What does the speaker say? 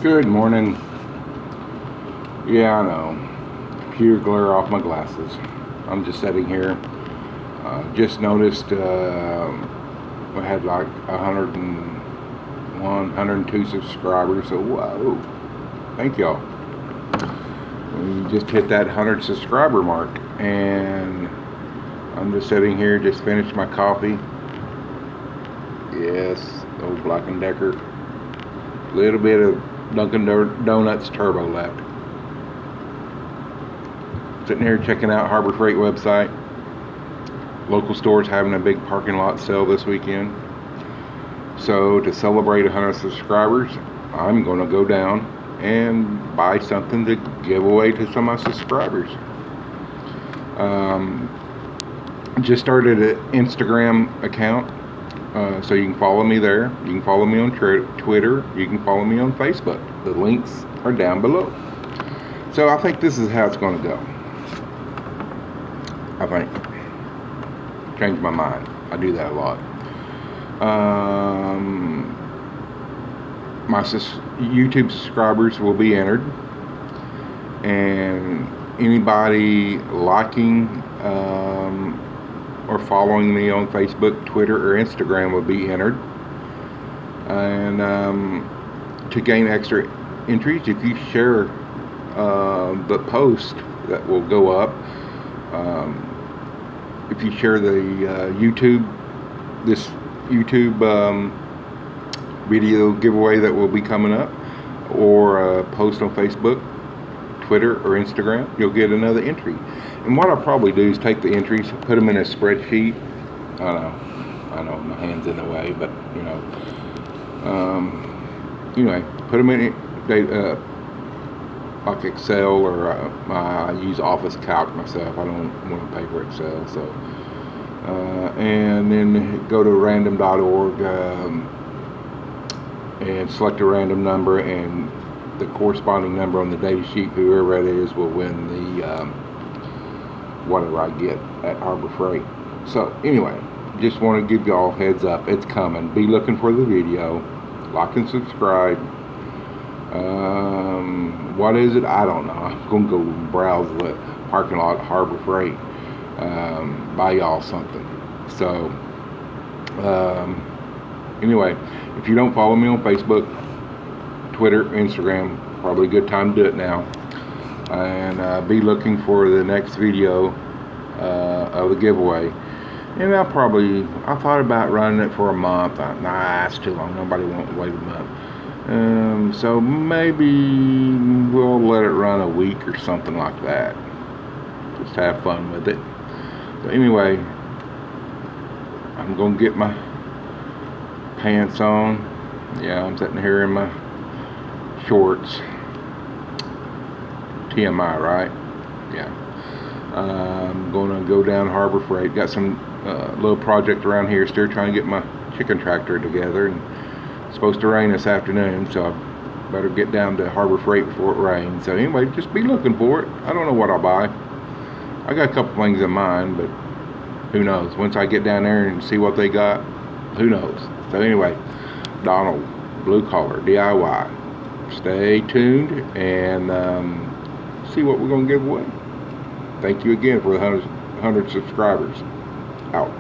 Good morning. Yeah, I know. Computer glare off my glasses. I'm just sitting here. Just noticed we had like 101, 102 subscribers. So, whoa. Thank y'all. We just hit that 100 subscriber mark. And I'm just sitting here, just finished my coffee. Yes, old Black & Decker. Little bit of Dunkin' Donuts Turbo left. Sitting here checking out Harbor Freight website. Local stores having a big parking lot sale this weekend. So to celebrate 100 subscribers, I'm going to go down and buy something to give away to some of my subscribers. Just started an Instagram account. So you can follow me there. You can follow me on Twitter. You can follow me on Facebook. The links are down below. So I think this is how it's going to go. I think. Change my mind. I do that a lot. My YouTube subscribers will be entered. And anybody liking or following me on Facebook, Twitter, or Instagram will be entered. And to gain extra entries, if you share the post that will go up, if you share the this YouTube video giveaway that will be coming up, or post on Facebook, Twitter, or Instagram, you'll get another entry. And what I'll probably do is take the entries, put them in a spreadsheet. I know my hand's in the way, but anyway, put them in like Excel, or I use Office Calc myself. I don't want to pay for Excel, so and then go to random.org and select a random number, and the corresponding number on the data sheet, whoever it is, will win the whatever I get at Harbor Freight. So anyway, just want to give y'all heads up, it's coming. Be looking for the video, like and subscribe. What is it? I don't know. I'm gonna go browse the parking lot at Harbor Freight, buy y'all something. So anyway, if you don't follow me on Facebook, Twitter, Instagram, probably a good time to do it now. And be looking for the next video of the giveaway. And I thought about running it for a month. Nah, that's too long. Nobody won't wait a month. So maybe we'll let it run a week or something like that. Just have fun with it. So anyway, I'm gonna get my pants on. Yeah, I'm sitting here in my shorts. TMI, right? Yeah. I'm gonna go down Harbor Freight. Got some little project around here. Still trying to get my chicken tractor together. And it's supposed to rain this afternoon, so I better get down to Harbor Freight before it rains. So anyway, just be looking for it. I don't know what I'll buy. I got a couple things in mind, but who knows? Once I get down there and see what they got, who knows? So anyway, Donald, Blue Collar DIY. Stay tuned and see what we're going to give away. Thank you again for the 100 subscribers. Out.